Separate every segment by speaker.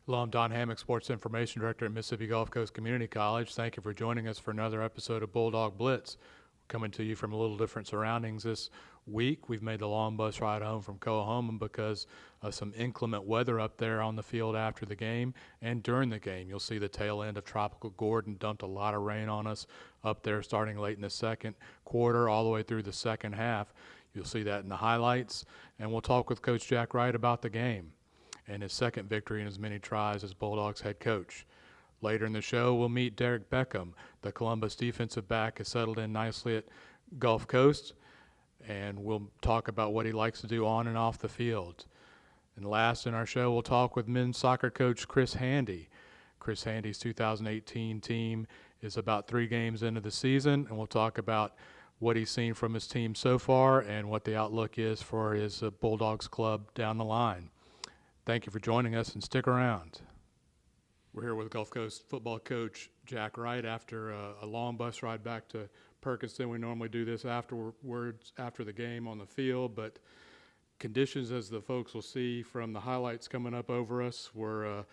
Speaker 1: Hello, I'm Don Hammock, Sports Information Director at Mississippi Gulf Coast Community College. Thank you for joining us for another episode of Bulldog Blitz. We're coming to you from a little different surroundings this week. We've made the long bus ride home from Coahoma because of some inclement weather up there on the field after the game and during the game. You'll see the tail end of Tropical Gordon dumped a lot of rain on us up there starting late in the second quarter all the way through the second half. You'll see that in the highlights, and we'll talk with Coach Jack Wright about the game and his second victory in as many tries as Bulldogs head coach. Later in the show, we'll meet Derrick Beckom. The Columbus defensive back has settled in nicely at Gulf Coast, and we'll talk about what he likes to do on and off the field. And last in our show, we'll talk with men's soccer coach Chris Handy. Chris Handy's 2018 team is about 3 games into the season, and we'll talk about what he's seen from his team so far and what the outlook is for his Bulldogs club down the line. Thank you for joining us, and stick around. We're here with Gulf Coast football coach Jack Wright after a long bus ride back to Perkinston. We normally do this afterwards, after the game on the field, but conditions, as the folks will see from the highlights coming up over us, were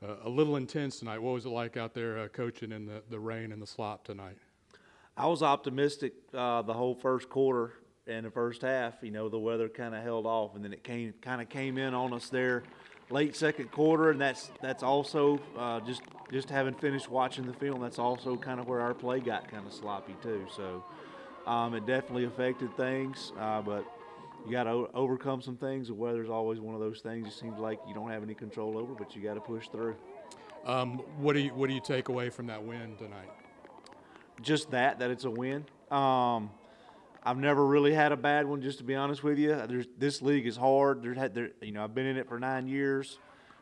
Speaker 1: a little intense tonight. What was it like out there coaching in the rain and the slop tonight?
Speaker 2: I was optimistic the whole first quarter and the first half. You know, the weather kind of held off, and then it kind of came in on us there late second quarter, and that's also just having finished watching the film, that's also kind of where our play got kind of sloppy too. So it definitely affected things, but you got to overcome some things. The weather's always one of those things it seems like you don't have any control over, but you got to push through.
Speaker 1: What do you take away from that win tonight?
Speaker 2: Just that it's a win. I've never really had a bad one, just to be honest with you. This league is hard. I've been in it for 9 years.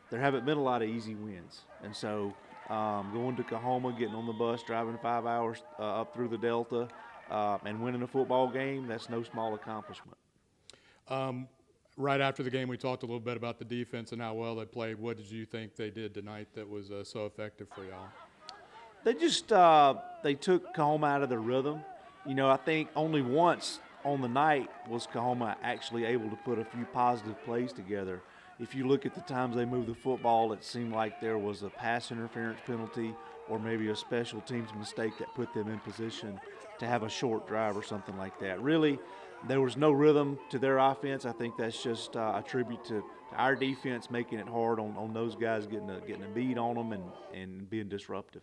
Speaker 2: There haven't been a lot of easy wins. And so going to Coahoma, getting on the bus, driving 5 hours up through the Delta, and winning a football game, that's no small accomplishment.
Speaker 1: Right after the game, we talked a little bit about the defense and how well they played. What did you think they did tonight that was so effective for y'all?
Speaker 2: They just they took Coahoma out of their rhythm. You know, I think only once on the night was Coahoma actually able to put a few positive plays together. If you look at the times they moved the football, it seemed like there was a pass interference penalty or maybe a special teams mistake that put them in position to have a short drive or something like that. Really, there was no rhythm to their offense. I think that's just a tribute to our defense making it hard on those guys getting a beat on them and being disruptive.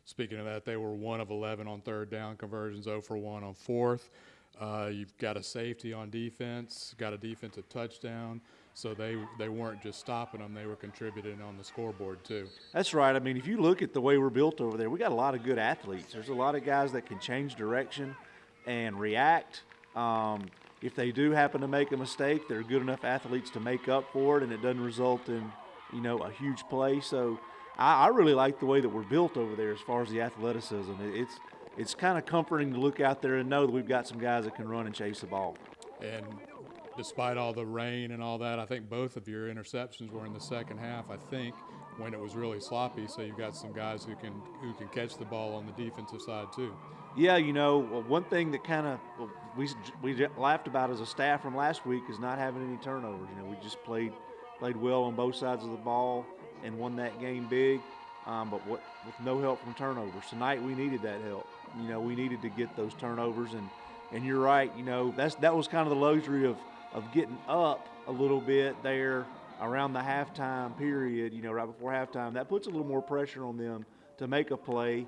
Speaker 1: Speaking of that, they were 1 of 11 on third down conversions, 0 for 1 on fourth. You've got a safety on defense, got a defensive touchdown, so they weren't just stopping them, they were contributing on the scoreboard too.
Speaker 2: That's right. I mean, if you look at the way we're built over there, we got a lot of good athletes. There's a lot of guys that can change direction and react. If they do happen to make a mistake, they're good enough athletes to make up for it, and it doesn't result in, a huge play. So I really like the way that we're built over there as far as the athleticism. It's kind of comforting to look out there and know that we've got some guys that can run and chase the ball.
Speaker 1: And despite all the rain and all that, I think both of your interceptions were in the second half, I think, when it was really sloppy. So you've got some guys who can catch the ball on the defensive side too.
Speaker 2: Yeah, one thing that kind of we laughed about as a staff from last week is not having any turnovers. We just played well on both sides of the ball and won that game big, but with no help from turnovers. Tonight we needed that help. We needed to get those turnovers, and you're right. That was kind of the luxury of getting up a little bit there around the halftime period. Right before halftime, that puts a little more pressure on them to make a play.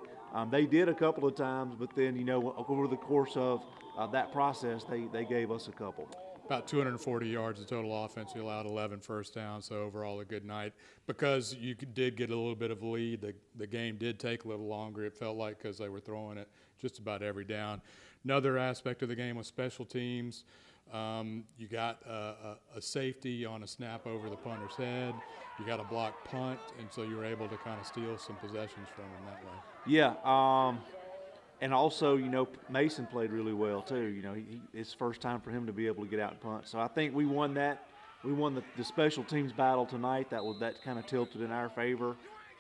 Speaker 2: They did a couple of times, but then over the course of that process, they gave us a couple.
Speaker 1: About 240 yards of total offense. We allowed 11 first downs, so overall a good night. Because you did get a little bit of a lead, the game did take a little longer, it felt like, because they were throwing it just about every down. Another aspect of the game was special teams. You got a safety on a snap over the punter's head. You got a blocked punt, and so you were able to kind of steal some possessions from him that way.
Speaker 2: Yeah, and also, Mason played really well too. It's first time for him to be able to get out and punt. So I think we won that. We won the special teams battle tonight. That kind of tilted in our favor.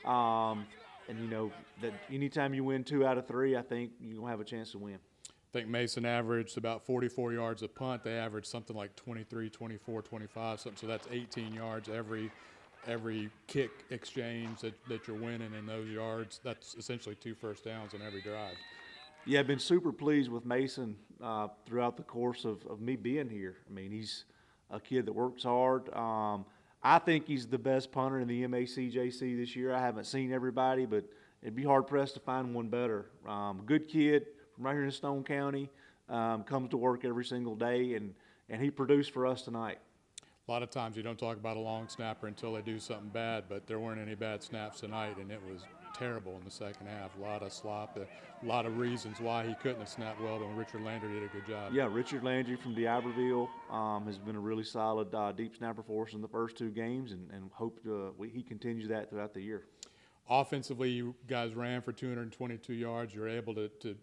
Speaker 2: That anytime you win 2 out of 3, I think you're gonna have a chance to win.
Speaker 1: I think Mason averaged about 44 yards a punt. They averaged something like 23, 24, 25, something. So that's 18 yards every kick exchange that you're winning in those yards. That's essentially 2 first downs in every drive.
Speaker 2: Yeah, I've been super pleased with Mason throughout the course of me being here. I mean, he's a kid that works hard. I think he's the best punter in the MACJC this year. I haven't seen everybody, but it'd be hard-pressed to find one better. Good kid from right here in Stone County, comes to work every single day, and he produced for us tonight.
Speaker 1: A lot of times you don't talk about a long snapper until they do something bad, but there weren't any bad snaps tonight, and it was terrible in the second half. A lot of slop, a lot of reasons why he couldn't have snapped well, but Richard Landry did a good job.
Speaker 2: Yeah, Richard Landry from D'Iberville has been a really solid deep snapper for us in the first 2 games, and hope he continues that throughout the year.
Speaker 1: Offensively, you guys ran for 222 yards. You were able to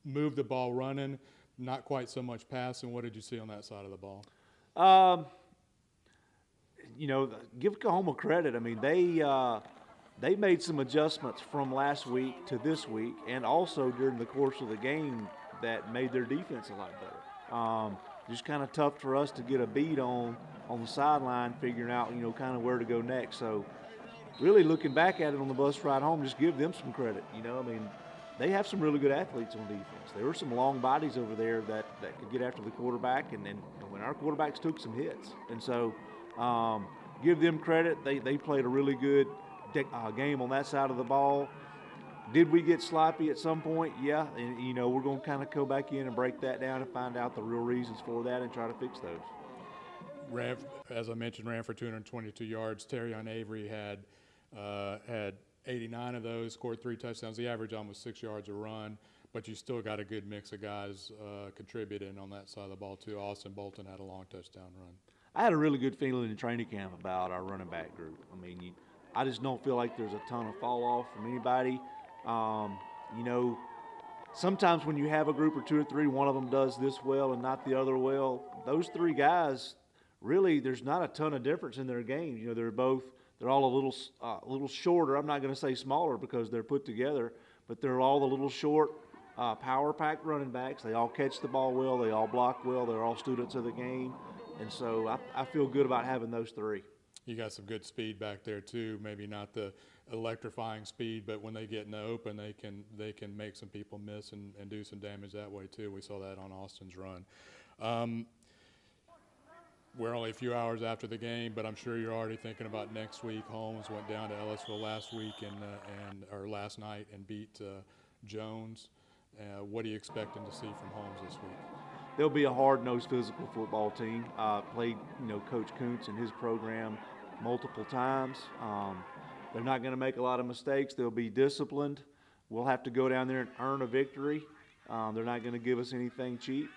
Speaker 1: move the ball running, not quite so much passing. What did you see on that side of the ball?
Speaker 2: Give Coahoma credit. I mean, they made some adjustments from last week to this week, and also during the course of the game that made their defense a lot better. Just kind of tough for us to get a beat on the sideline, figuring out, kind of where to go next. So really looking back at it on the bus ride home, just give them some credit. They have some really good athletes on defense. There were some long bodies over there that could get after the quarterback, and when our quarterbacks took some hits. And so give them credit. They played a really good game on that side of the ball. Did we get sloppy at some point? Yeah, and we're going to kind of go back in and break that down and find out the real reasons for that and try to fix those.
Speaker 1: As I mentioned, ran for 222 yards. Terrion Avery had 89 of those, scored 3 touchdowns. The average almost 6 yards a run, but you still got a good mix of guys contributing on that side of the ball too. Austin Bolton had a long touchdown run. I
Speaker 2: had a really good feeling in training camp about our running back group. I mean, I just don't feel like there's a ton of fall off from anybody. Sometimes when you have a group of 2 or 3, one of them does this well and not the other well. Those 3 guys, really, there's not a ton of difference in their games. They're all a little shorter. I'm not going to say smaller because they're put together, but they're all the little short, power-packed running backs. They all catch the ball well. They all block well. They're all students of the game. And so I feel good about having those 3.
Speaker 1: You got some good speed back there too. Maybe not the electrifying speed, but when they get in the open, they can make some people miss and do some damage that way too. We saw that on Austin's run. We're only a few hours after the game, but I'm sure you're already thinking about next week. Holmes went down to Ellisville last night and beat Jones. What are you expecting to see from Holmes this week?
Speaker 2: They'll be a hard-nosed physical football team. Played, Coach Kuntz and his program multiple times. They're not going to make a lot of mistakes. They'll be disciplined. We'll have to go down there and earn a victory. They're not going to give us anything cheap.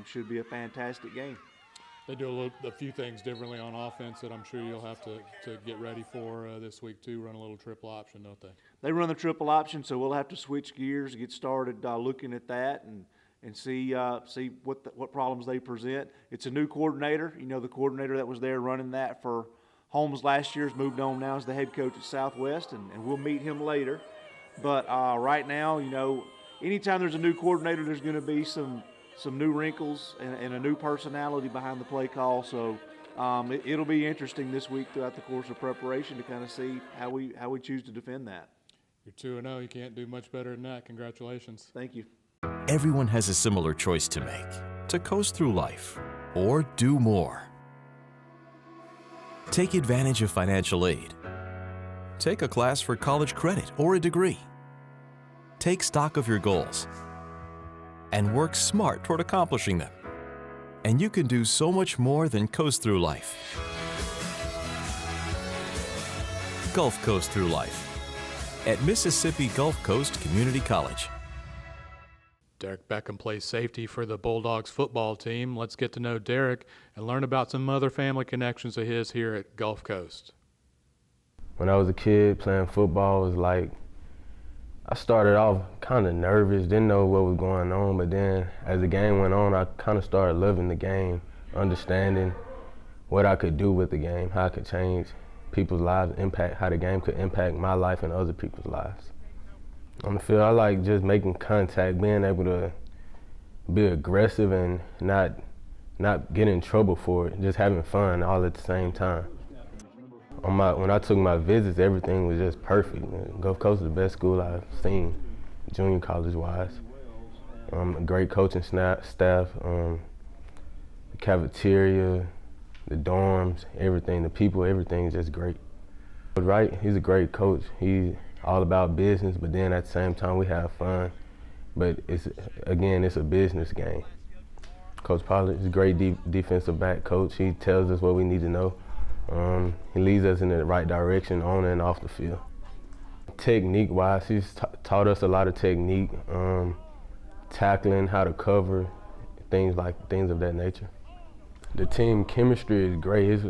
Speaker 2: Should be a fantastic game.
Speaker 1: They do a few things differently on offense that I'm sure you'll have to get ready for this week too. Run a little triple option, don't they? They
Speaker 2: run the triple option, so we'll have to switch gears, get started looking at that and see what problems they present. It's a new coordinator. The coordinator that was there running that for Holmes last year has moved on now as the head coach at Southwest, and we'll meet him later. But right now, anytime there's a new coordinator, there's going to be some new wrinkles and a new personality behind the play call. So it'll be interesting this week throughout the course of preparation to kind of see how we choose to defend that.
Speaker 1: You're 2-0. You can't do much better than that. Congratulations.
Speaker 2: Thank you.
Speaker 3: Everyone has a similar choice to make: to coast through life or do more. Take advantage of financial aid. Take a class for college credit or a degree. Take stock of your goals and work smart toward accomplishing them. And you can do so much more than coast through life. Gulf Coast Through Life at Mississippi Gulf Coast Community College.
Speaker 1: Derrick Beckom plays safety for the Bulldogs football team. Let's get to know Derrick and learn about some other family connections of his here at Gulf Coast.
Speaker 4: When I was a kid playing football, it was like I started off kind of nervous, didn't know what was going on, but then as the game went on, I kind of started loving the game, understanding what I could do with the game, how I could change people's lives, how the game could impact my life and other people's lives. On the field, I like just making contact, being able to be aggressive and not get in trouble for it, just having fun all at the same time. When I took my visits, everything was just perfect. Gulf Coast is the best school I've seen, junior college-wise. A great coaching staff, the cafeteria, the dorms, everything, the people, everything is just great. But Wright, he's a great coach. He's all about business, but then at the same time we have fun. But it's a business game. Coach Pollard is a great defensive back coach. He tells us what we need to know. He leads us in the right direction on and off the field. Technique-wise, he's taught us a lot of technique, tackling, how to cover, things of that nature. The team chemistry is great.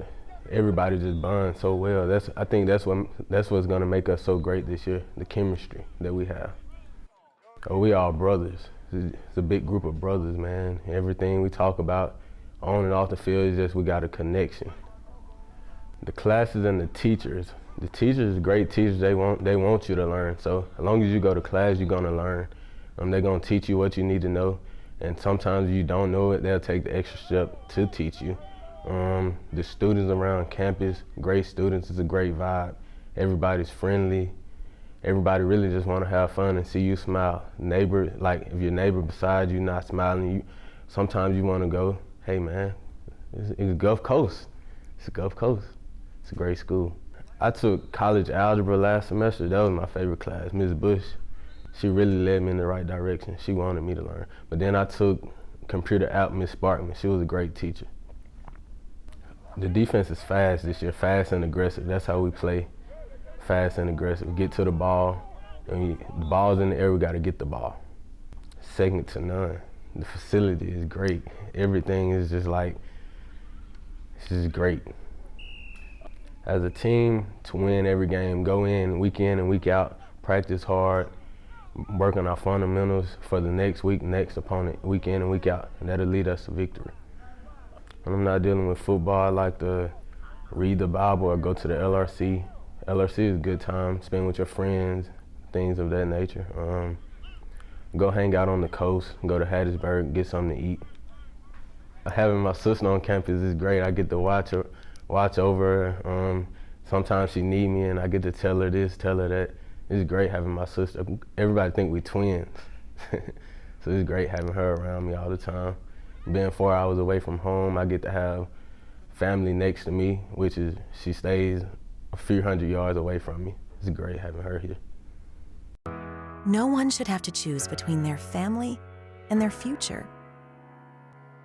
Speaker 4: Everybody just bonds so well. I think that's what's going to make us so great this year, the chemistry that we have. Oh, we all brothers. It's a big group of brothers, man. Everything we talk about on and off the field is just we got a connection. The classes and the teachers are great teachers. They want you to learn. So as long as you go to class, you're going to learn. They're going to teach you what you need to know. And sometimes you don't know it, they'll take the extra step to teach you. The students around campus, great students, it's a great vibe. Everybody's friendly. Everybody really just want to have fun and see you smile. Neighbor, like if your neighbor beside you not smiling, sometimes you want to go, hey man, it's Gulf Coast. It's Gulf Coast. It's a great school. I took college algebra last semester. That was my favorite class. Ms. Bush, she really led me in the right direction. She wanted me to learn. But then I took computer app, Ms. Sparkman. She was a great teacher. The defense is fast this year, fast and aggressive. That's how we play, fast and aggressive. Get to the ball. The ball's in the air, we got to get the ball. Second to none. The facility is great. Everything is just it's just great. As a team, to win every game, go in and week out, practice hard, work on our fundamentals for the next opponent, week in and week out, and that'll lead us to victory. When I'm not dealing with football, I like to read the Bible or go to the LRC. LRC is a good time, spend with your friends, things of that nature. Go hang out on the coast, go to Hattiesburg, get something to eat. Having my sister on campus is great. I get to watch over her. Sometimes she need me and I get to tell her this, tell her that. It's great having my sister. Everybody think we twins. So it's great having her around me all the time. Being 4 hours away from home, I get to have family next to me, she stays a few hundred yards away from me. It's great having her here.
Speaker 5: No one should have to choose between their family and their future,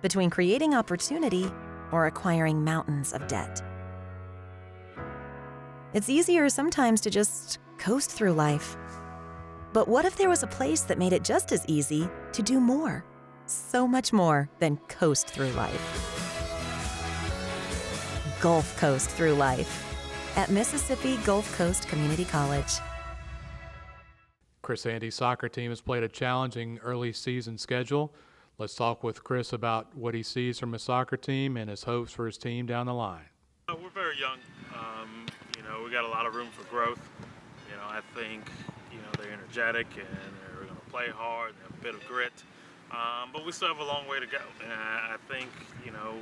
Speaker 5: between creating opportunity or acquiring mountains of debt. It's easier sometimes to just coast through life. But what if there was a place that made it just as easy to do more, so much more than coast through life? Gulf Coast through life at Mississippi Gulf Coast Community College.
Speaker 1: Chris Andy's soccer team has played a challenging early season schedule. Let's talk with Chris about what he sees from his soccer team and his hopes for his team down the line.
Speaker 6: We're very young. We got a lot of room for growth. I think, they're energetic and they're going to play hard and have a bit of grit. But we still have a long way to go. And I think, our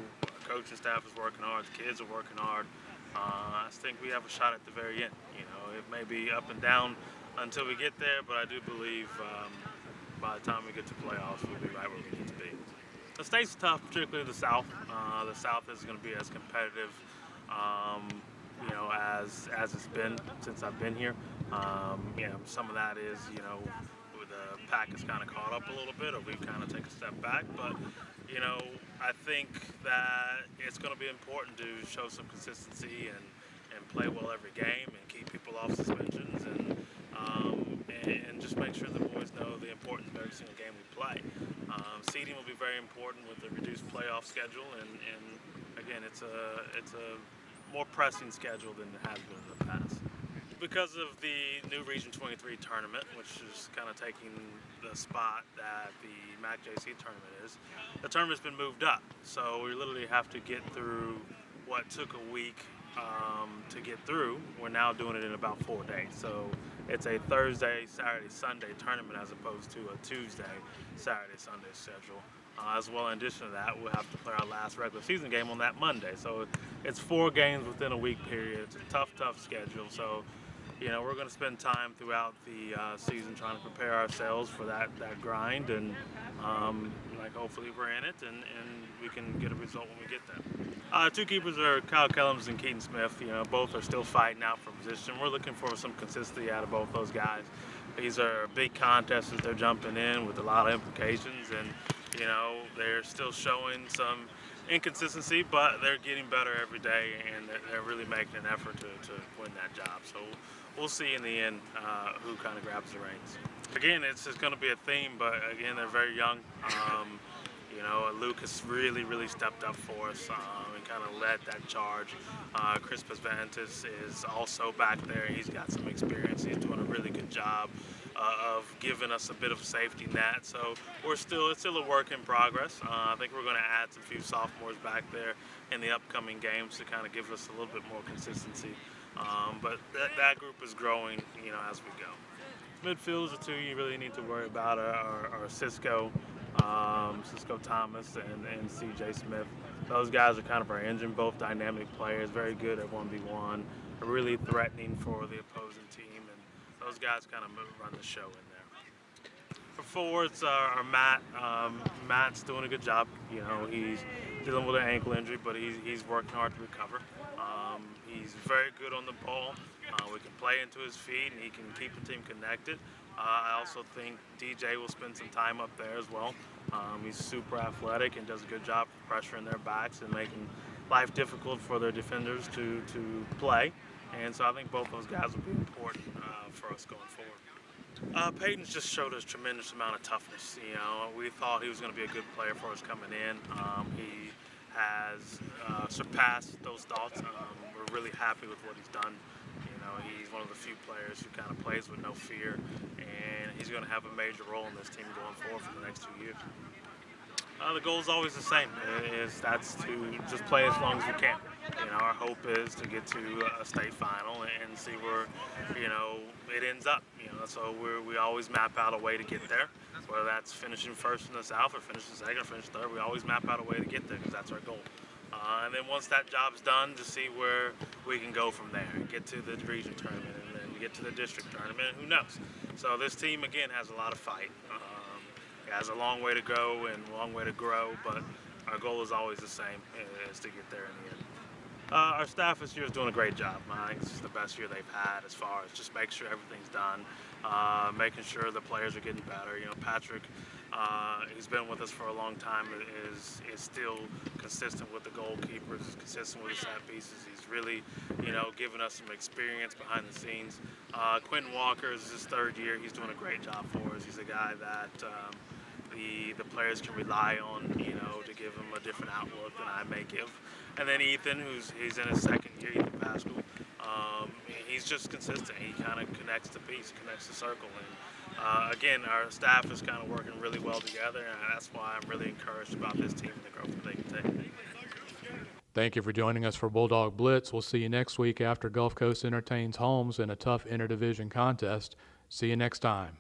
Speaker 6: coaching staff is working hard, the kids are working hard. I think we have a shot at the very end. It may be up and down until we get there, but I do believe by the time we get to playoffs, we'll be right where we need to be. The state's tough, particularly the South. The South isn't going to be as competitive, as it's been since I've been here. Some of that is, the pack has kind of caught up a little bit, or we've kind of taken a step back. But, I think that it's going to be important to show some consistency and play well every game and keep people off suspensions and and just make sure the boys know the importance of every single game we play. Seeding will be very important with the reduced playoff schedule, and again, it's a more pressing schedule than it has been in the past. Because of the new Region 23 tournament, which is kind of taking the spot that the MAC-JC tournament is, the tournament's been moved up. So we literally have to get through what took a week to get through. We're now doing it in about 4 days. So it's a Thursday, Saturday, Sunday tournament as opposed to a Tuesday, Saturday, Sunday schedule. As well, in addition to that, we'll have to play our last regular season game on that Monday. So it's 4 games within a week period. It's a tough schedule. So, we're going to spend time throughout the season trying to prepare ourselves for that grind, and hopefully we're in it and we can get a result when we get there. 2 keepers are Kyle Kellums and Keaton Smith. Both are still fighting out for position. We're looking for some consistency out of both those guys. These are big contests that they're jumping in with a lot of implications, and they're still showing some inconsistency, but they're getting better every day, and they're really making an effort to win that job. So we'll see in the end who kind of grabs the reins. Again, it's just going to be a theme, but again, they're very young. Luke has really stepped up for us and kind of led that charge. Chris Pasvantis is also back there. He's got some experience. He's doing a really good job of giving us a bit of a safety net. So it's still a work in progress. I think we're going to add some few sophomores back there in the upcoming games to kind of give us a little bit more consistency. But that group is growing, as we go. Midfielders are 2 you really need to worry about are Cisco Thomas and CJ Smith. Those guys are kind of our engine, both dynamic players, very good at 1v1, really threatening for the opposing team, and those guys kind of run the show in there. For forwards are Matt. Matt's doing a good job. He's dealing with an ankle injury, but he's working hard to recover. He's very good on the ball. We can play into his feet, and he can keep the team connected. I also think DJ will spend some time up there as well. He's super athletic and does a good job of pressuring their backs and making life difficult for their defenders to play. And so I think both those guys will be important for us going forward. Peyton's just showed us a tremendous amount of toughness. We thought he was going to be a good player for us coming in. He has surpassed those thoughts. We're really happy with what he's done. He's one of the few players who kind of plays with no fear, and he's going to have a major role in this team going forward for the next 2 years. The goal is always the same. That's to just play as long as we can. Our hope is to get to a state final and see where, it ends up. So we always map out a way to get there, whether that's finishing first in the South or finishing second or finishing third. We always map out a way to get there because that's our goal. And then once that job's done, to see where we can go from there, get to the region tournament, and then get to the district tournament, who knows. So this team, again, has a lot of fight. It has a long way to go and a long way to grow, but our goal is always the same, is to get there in the end. Our staff this year is doing a great job. I think this is the best year they've had as far as just make sure everything's done, making sure the players are getting better. Patrick, he's been with us for a long time, is still consistent with the goalkeepers, is consistent with the set pieces. He's really, giving us some experience behind the scenes. Quentin Walker is his 3rd year. He's doing a great job for us. He's a guy that the players can rely on, to give him a different outlook than I may give. And then Ethan, he's in his 2nd year, Ethan Pascal. He's just consistent. He kind of connects the piece, connects the circle. And again, our staff is kind of working really well together, and that's why I'm really encouraged about this team and the growth that they can take.
Speaker 1: Thank you for joining us for Bulldog Blitz. We'll see you next week after Gulf Coast entertains Holmes in a tough interdivision contest. See you next time.